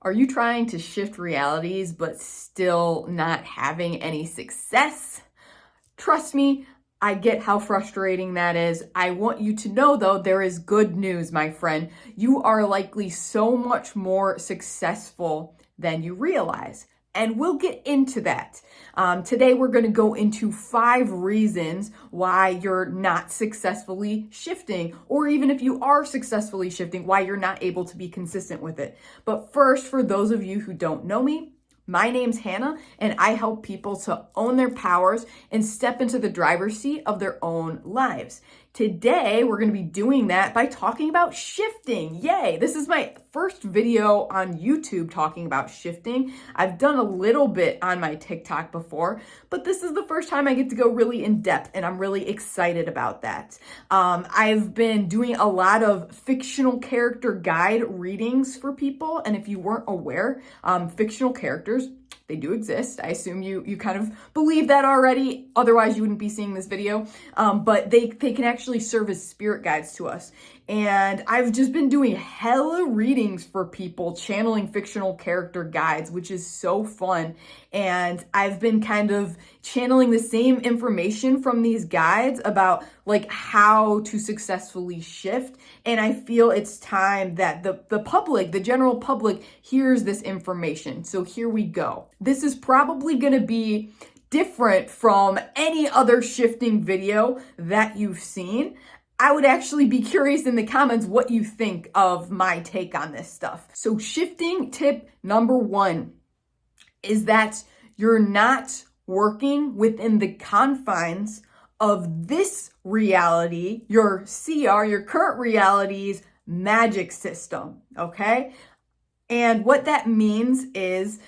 Are you trying to shift realities but still not having any success? Trust me, I get how frustrating that is. I want you to know, though, there is good news, my friend. You are likely so much more successful than you realize. And we'll get into that. Today, we're going to go into 5 reasons why you're not successfully shifting, or even if you are successfully shifting, why you're not able to be consistent with it. But first, for those of you who don't know me, my name's Hannah, and I help people to own their powers and step into the driver's seat of their own lives. Today, we're going to be doing that by talking about shifting. Yay! This is my first video on YouTube talking about shifting. I've done a little bit on my TikTok before, but this is the first time I get to go really in depth, and I'm really excited about that. I've been doing a lot of fictional character guide readings for people, and if you weren't aware, fictional characters, they do exist. I assume you kind of believe that already. Otherwise, you wouldn't be seeing this video. But they can actually serve as spirit guides to us. And I've just been doing hella readings for people, channeling fictional character guides, which is so fun. And I've been kind of channeling the same information from these guides about like how to successfully shift. And I feel it's time that the public, the general public, hears this information. So here we go. This is probably going to be different from any other shifting video that you've seen. I would actually be curious in the comments what you think of my take on this stuff. So shifting tip number 1 is that you're not working within the confines of this reality, your CR, your current reality's magic system, okay? And what that means is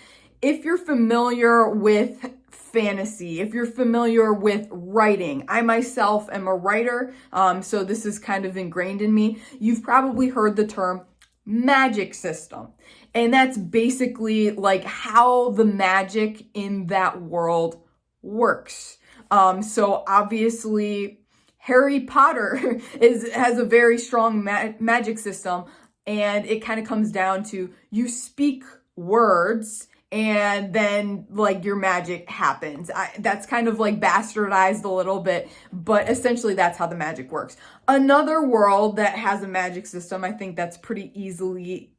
if you're familiar with fantasy, if you're familiar with writing, I myself am a writer, so this is kind of ingrained in me. You've probably heard the term magic system. And that's basically like how the magic in that world works. So obviously Harry Potter has a very strong magic system, and it kind of comes down to you speak words and then like your magic happens. That's kind of like bastardized a little bit, but essentially that's how the magic works. Another world that has a magic system, I think that's pretty easily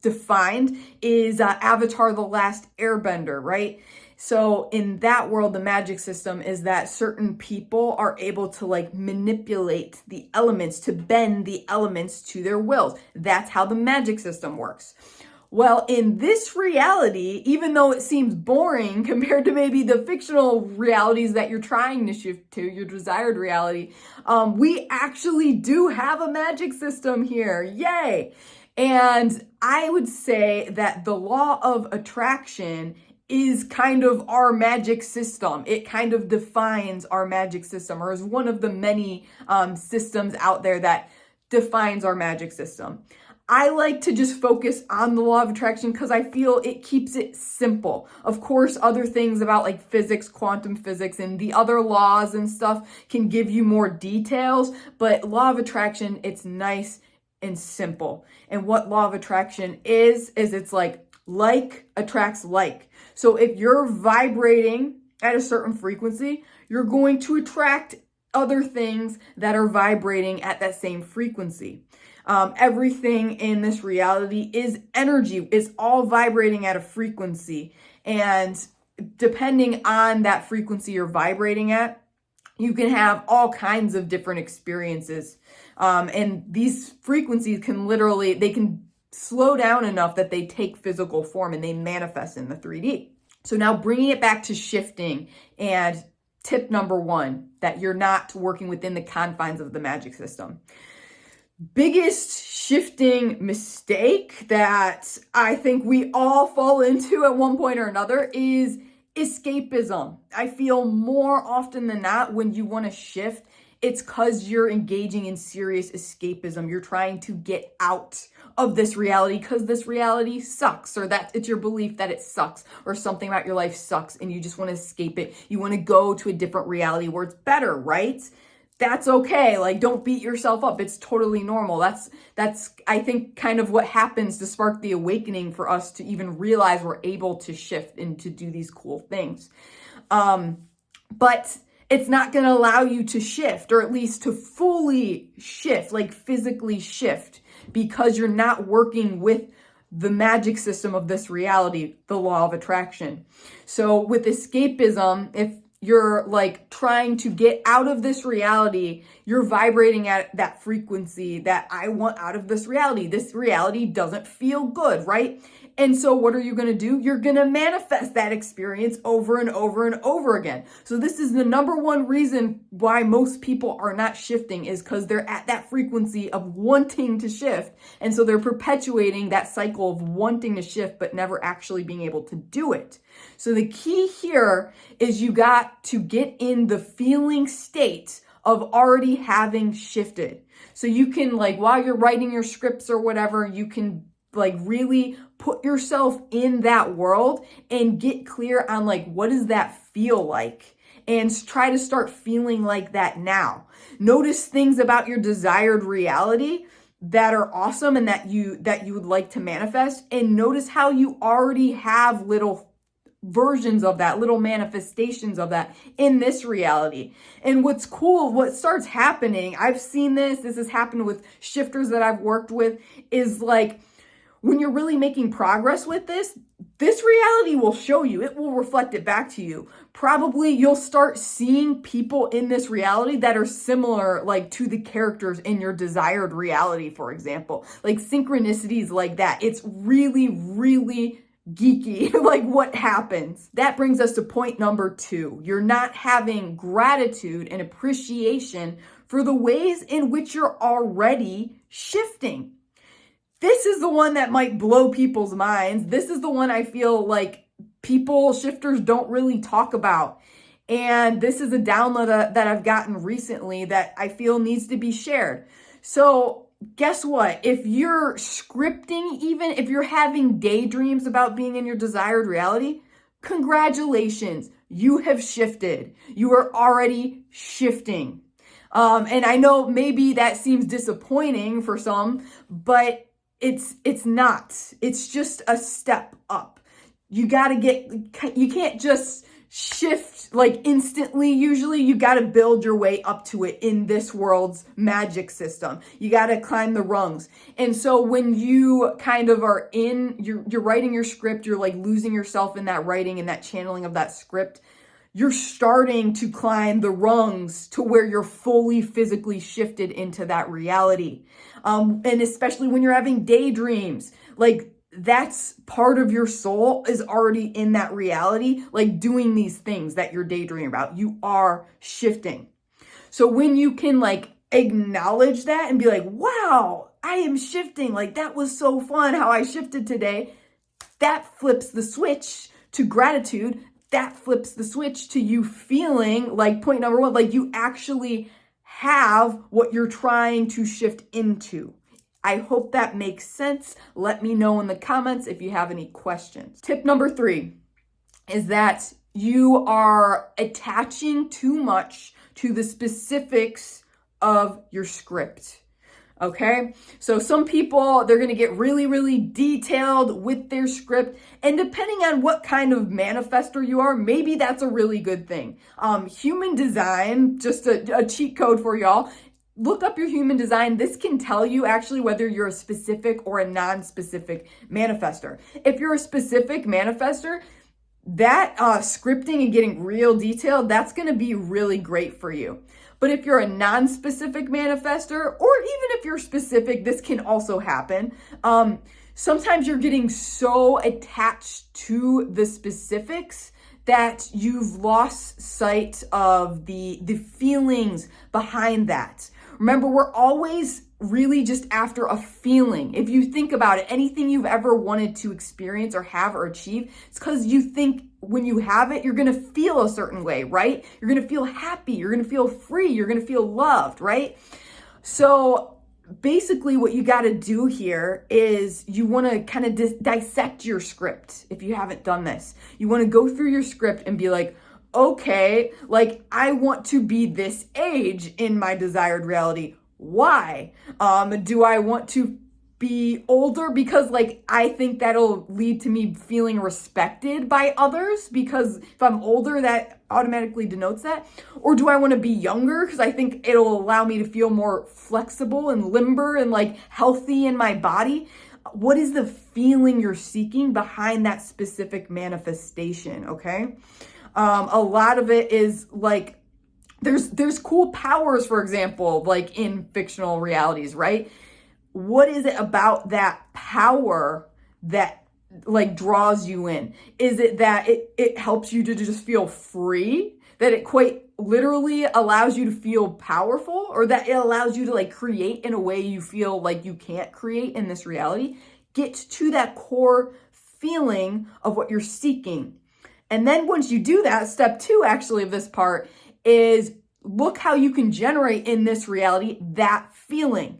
defined, is Avatar: The Last Airbender, right? So in that world, the magic system is that certain people are able to like manipulate the elements, to bend the elements to their wills. That's how the magic system works. Well, in this reality, even though it seems boring compared to maybe the fictional realities that you're trying to shift to, your desired reality, we actually do have a magic system here. Yay! And I would say that the law of attraction is kind of our magic system. It kind of defines our magic system, or is one of the many systems out there that defines our magic system. I like to just focus on the law of attraction because I feel it keeps it simple. Of course, other things about like physics, quantum physics, and the other laws and stuff can give you more details, but law of attraction, it's nice and simple. And what law of attraction is it's like attracts like. So if you're vibrating at a certain frequency, you're going to attract other things that are vibrating at that same frequency. Everything in this reality is energy. It's all vibrating at a frequency. And depending on that frequency you're vibrating at, you can have all kinds of different experiences. And these frequencies they can slow down enough that they take physical form and they manifest in the 3D. So now bringing it back to shifting, and tip number 1, that you're not working within the confines of the magic system. Biggest shifting mistake that I think we all fall into at one point or another is escapism. I feel more often than not when you want to shift, it's because you're engaging in serious escapism. You're trying to get out of this reality because this reality sucks, or that it's your belief that it sucks, or something about your life sucks and you just want to escape it. You want to go to a different reality where it's better, right? that's okay. Like, don't beat yourself up. It's totally normal. That's I think kind of what happens to spark the awakening for us to even realize we're able to shift and to do these cool things. But it's not going to allow you to shift, or at least to fully shift, like physically shift, because you're not working with the magic system of this reality, the law of attraction. So with escapism, if you're like trying to get out of this reality, you're vibrating at that frequency that I want out of this reality. This reality doesn't feel good, right? And so what are you going to do? You're going to manifest that experience over and over and over again. So this is the number one reason why most people are not shifting, is because they're at that frequency of wanting to shift. And so they're perpetuating that cycle of wanting to shift, but never actually being able to do it. So the key here is you got to get in the feeling state of already having shifted. So you can, like, while you're writing your scripts or whatever, you can like really put yourself in that world and get clear on like, what does that feel like? And try to start feeling like that now. Notice things about your desired reality that are awesome and that you would like to manifest, and notice how you already have little versions of that, little manifestations of that in this reality. And what's cool, what starts happening, I've seen this has happened with shifters that I've worked with, is like, when you're really making progress with this reality will show you, it will reflect it back to you. Probably you'll start seeing people in this reality that are similar, like, to the characters in your desired reality, for example. Like synchronicities like that. It's really, really geeky, like what happens. That brings us to point number 2. You're not having gratitude and appreciation for the ways in which you're already shifting. This is the one that might blow people's minds. This is the one I feel like shifters don't really talk about. And this is a download that I've gotten recently that I feel needs to be shared. So guess what? If you're scripting, even if you're having daydreams about being in your desired reality, congratulations, you have shifted. You are already shifting. And I know maybe that seems disappointing for some, but it's not. It's just a step up. You can't just shift like instantly. Usually you got to build your way up to it in this world's magic system. You got to climb the rungs. And so when you kind of are you're writing your script, you're like losing yourself in that writing and that channeling of that script, you're starting to climb the rungs to where you're fully physically shifted into that reality. And especially when you're having daydreams, like that's part of your soul is already in that reality, like doing these things that you're daydreaming about. You are shifting. So when you can like acknowledge that and be like, wow, I am shifting. Like that was so fun how I shifted today. That flips the switch to gratitude. That flips the switch to you feeling like point number 1, like you actually have what you're trying to shift into. I hope that makes sense. Let me know in the comments if you have any questions. Tip number 3 is that you are attaching too much to the specifics of your script. Okay, so some people, they're going to get really, really detailed with their script. And depending on what kind of manifestor you are, maybe that's a really good thing. Human design, just a cheat code for y'all. Look up your human design. This can tell you actually whether you're a specific or a non-specific manifestor. If you're a specific manifestor, that scripting and getting real detailed, that's going to be really great for you. But if you're a non-specific manifestor, or even if you're specific, this can also happen. Sometimes you're getting so attached to the specifics that you've lost sight of the feelings behind that. Remember, we're always really just after a feeling. If you think about it, anything you've ever wanted to experience or have or achieve, it's because you think when you have it, you're going to feel a certain way, right? You're going to feel happy. You're going to feel free. You're going to feel loved, right? So basically what you got to do here is you want to kind of dissect your script. If you haven't done this, you want to go through your script and be like, okay, like I want to be this age in my desired reality. Why? Do I want to be older because like I think that'll lead to me feeling respected by others, because if I'm older that automatically denotes that? Or do I want to be younger because I think it'll allow me to feel more flexible and limber and like healthy in my body? What is the feeling you're seeking behind that specific manifestation? Okay. A lot of it is like there's cool powers, for example, like in fictional realities, right? What is it about that power that like draws you in? Is it that it helps you to just feel free? That it quite literally allows you to feel powerful? Or that it allows you to like create in a way you feel like you can't create in this reality? Get to that core feeling of what you're seeking. And then once you do that, step 2 actually of this part is look how you can generate in this reality that feeling.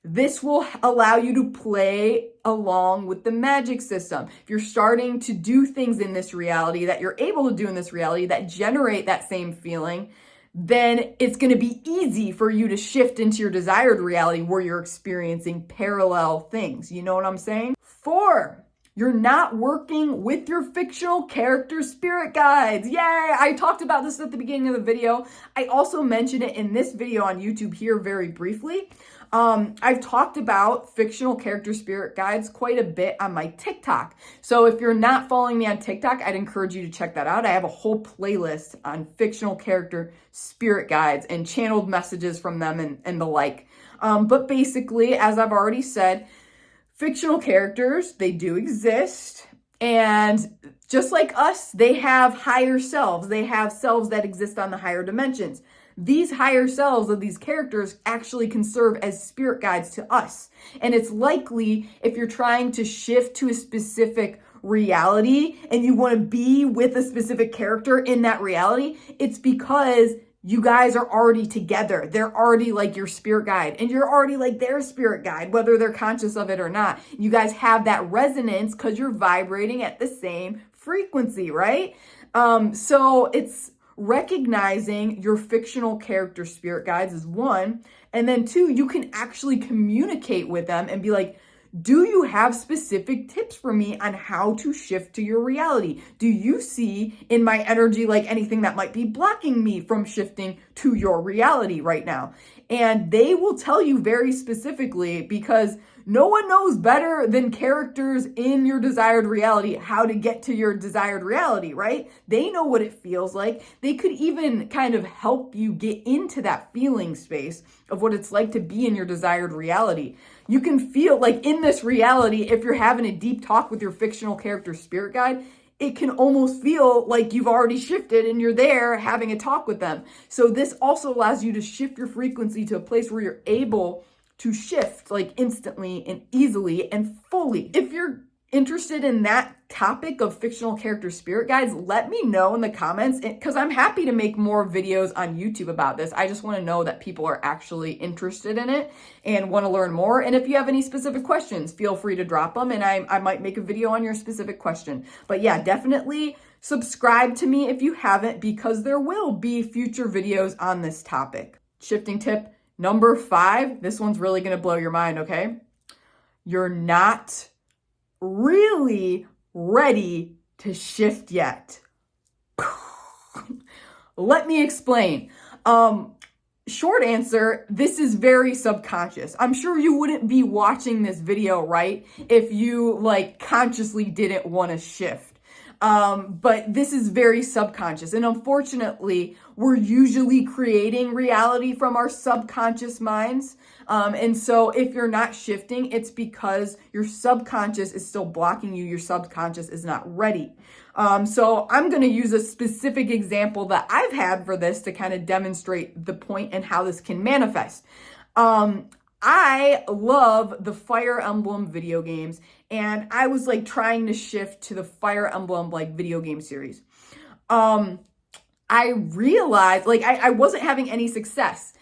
This will allow you to play along with the magic system. If you're starting to do things in this reality that you're able to do in this reality that generate that same feeling, then it's going to be easy for you to shift into your desired reality where you're experiencing parallel things. You know what I'm saying? 4, you're not working with your fictional character spirit guides. Yay! I talked about this at the beginning of the video. I also mentioned it in this video on YouTube here very briefly. I've talked about fictional character spirit guides quite a bit on my TikTok. So if you're not following me on TikTok, I'd encourage you to check that out. I have a whole playlist on fictional character spirit guides and channeled messages from them and the like. But basically, as I've already said, fictional characters, they do exist. And just like us, they have higher selves. They have selves that exist on the higher dimensions. These higher selves of these characters actually can serve as spirit guides to us. And it's likely if you're trying to shift to a specific reality and you want to be with a specific character in that reality, it's because you guys are already together. They're already like your spirit guide and you're already like their spirit guide, whether they're conscious of it or not. You guys have that resonance because you're vibrating at the same frequency, right? So it's recognizing your fictional character spirit guides is 1. And then 2, you can actually communicate with them and be like, do you have specific tips for me on how to shift to your reality? Do you see in my energy like anything that might be blocking me from shifting to your reality right now? And they will tell you very specifically, because no one knows better than characters in your desired reality how to get to your desired reality, right? They know what it feels like. They could even kind of help you get into that feeling space of what it's like to be in your desired reality. You can feel like in this reality, if you're having a deep talk with your fictional character spirit guide, it can almost feel like you've already shifted and you're there having a talk with them. So this also allows you to shift your frequency to a place where you're able to shift like instantly and easily and fully. If you're interested in that topic of fictional character spirit guides, let me know in the comments, because I'm happy to make more videos on YouTube about this. I just want to know that people are actually interested in it and want to learn more. And if you have any specific questions, feel free to drop them and I might make a video on your specific question. But yeah, definitely subscribe to me if you haven't, because there will be future videos on this topic. Shifting tip number 5, this one's really going to blow your mind, okay? You're not really ready to shift yet. Let me explain. Short answer, this is very subconscious. I'm sure you wouldn't be watching this video, right, if you like consciously didn't want to shift. But this is very subconscious. And unfortunately, we're usually creating reality from our subconscious minds. And so if you're not shifting, it's because your subconscious is still blocking you. Your subconscious is not ready. So I'm going to use a specific example that I've had for this to kind of demonstrate the point and how this can manifest. I love the Fire Emblem video games, and I was like trying to shift to the Fire Emblem like video game series. I realized like I wasn't having any success.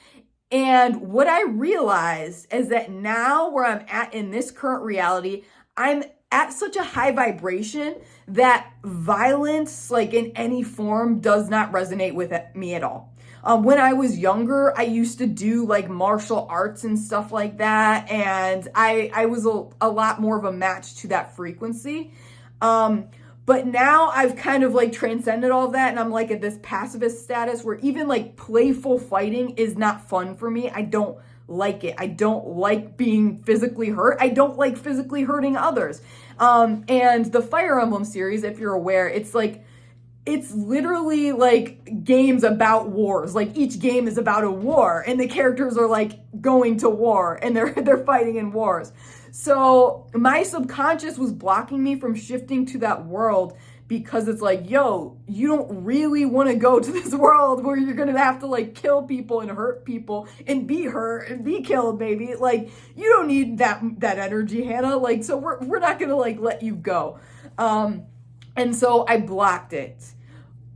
And what I realized is that now where I'm at in this current reality, I'm at such a high vibration that violence, like in any form, does not resonate with me at all. When I was younger, I used to do like martial arts and stuff like that, and I was a lot more of a match to that frequency. But now I've kind of like transcended all of that, and I'm like at this pacifist status where even like playful fighting is not fun for me. I don't like it. I don't like being physically hurt. I don't like physically hurting others. And the Fire Emblem series, if you're aware, it's literally like games about wars. Like each game is about a war, and the characters are like going to war, and they're fighting in wars. So my subconscious was blocking me from shifting to that world because it's like, yo, you don't really want to go to this world where you're going to have to like kill people and hurt people and be hurt and be killed, maybe. Like, you don't need that energy, Hannah. Like, so we're not going to like let you go. And so I blocked it.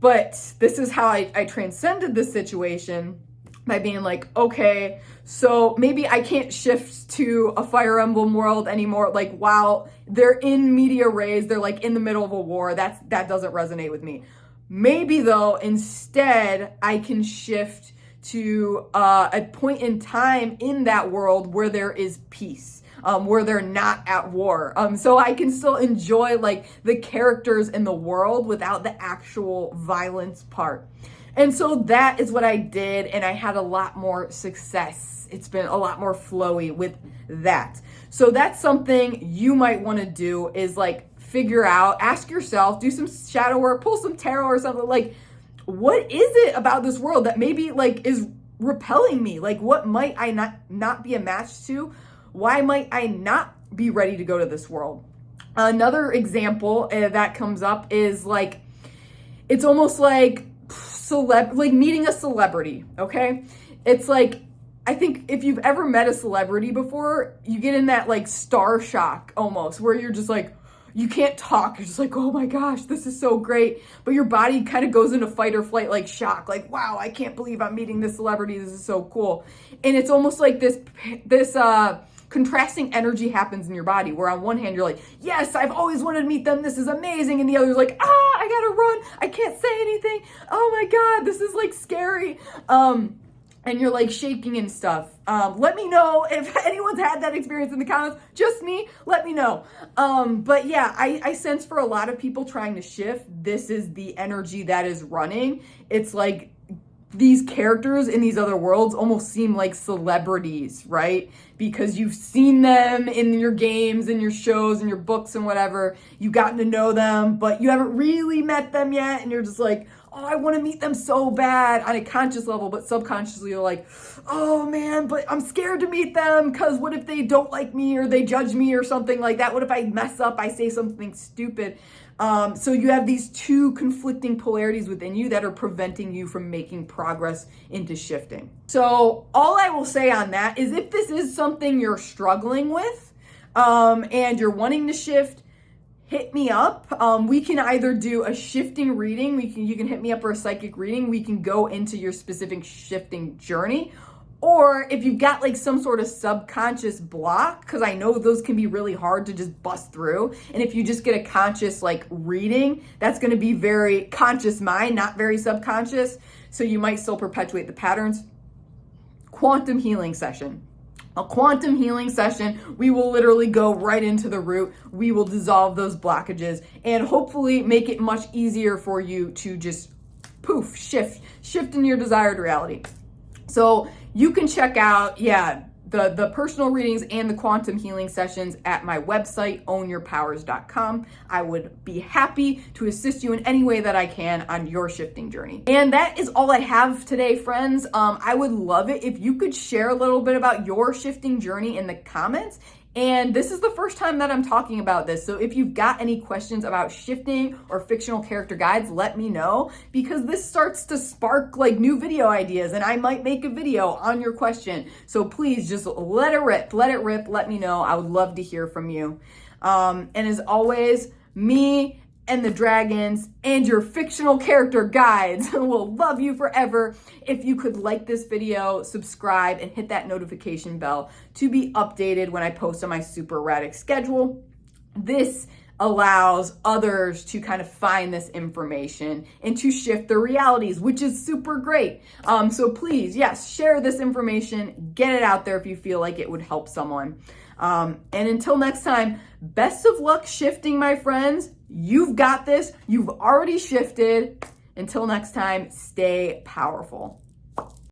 But this is how I transcended this situation, by being like, okay, so maybe I can't shift to a Fire Emblem world anymore. Like, while they're in media rays, they're like in the middle of a war. That doesn't resonate with me. Maybe though, instead, I can shift to a point in time in that world where there is peace. Where they're not at war. So I can still enjoy like the characters in the world without the actual violence part. And so that is what I did, and I had a lot more success. It's been a lot more flowy with that. So that's something you might want to do, is like figure out, ask yourself, do some shadow work, pull some tarot or something. Like, what is it about this world that maybe like is repelling me? Like, what might I not be a match to? Why might I not be ready to go to this world? Another example that comes up is like, it's almost like like meeting a celebrity, okay? It's like, I think if you've ever met a celebrity before, you get in that like star shock almost, where you're just like, you can't talk. You're just like, oh my gosh, this is so great. But your body kind of goes into fight or flight, like shock, like, wow, I can't believe I'm meeting this celebrity. This is so cool. And it's almost like this contrasting energy happens in your body, where on one hand you're like, yes, I've always wanted to meet them, this is amazing, and the other's like, I gotta run, I can't say anything, oh my god, this is like scary, and you're like shaking and stuff. Let me know if anyone's had that experience in the comments. Just me, let me know. But yeah, I sense for a lot of people trying to shift, this is the energy that is running. It's like these characters in these other worlds almost seem like celebrities, right? Because you've seen them in your games and your shows and your books and whatever. You've gotten to know them, but you haven't really met them yet. And you're just like, oh, I want to meet them so bad on a conscious level, but subconsciously you're like, oh man, but I'm scared to meet them because what if they don't like me or they judge me or something like that? What if I mess up, I say something stupid? So you have these two conflicting polarities within you that are preventing you from making progress into shifting. So all I will say on that is, if this is something you're struggling with, and you're wanting to shift, hit me up. We can either do a shifting reading. You can hit me up for a psychic reading. We can go into your specific shifting journey. Or if you've got like some sort of subconscious block, because I know those can be really hard to just bust through. And if you just get a conscious like reading, that's going to be very conscious mind, not very subconscious. So you might still perpetuate the patterns. Quantum healing session. A quantum healing session, we will literally go right into the root. We will dissolve those blockages and hopefully make it much easier for you to just poof, shift in your desired reality. So you can check out, the personal readings and the quantum healing sessions at my website, ownyourpowers.com. I would be happy to assist you in any way that I can on your shifting journey. And that is all I have today, friends. I would love it if you could share a little bit about your shifting journey in the comments. And this is the first time that I'm talking about this. So if you've got any questions about shifting or fictional character guides, let me know, because this starts to spark like new video ideas and I might make a video on your question. So please just let it rip, let me know. I would love to hear from you. And as always, me and the dragons and your fictional character guides will love you forever. If you could like this video, subscribe, and hit that notification bell to be updated when I post on my super erratic schedule. this allows others to kind of find this information and to shift their realities, which is super great. So please, yes, share this information, get it out there if you feel like it would help someone. And until next time, best of luck shifting, my friends. You've got this. You've already shifted. Until next time, stay powerful.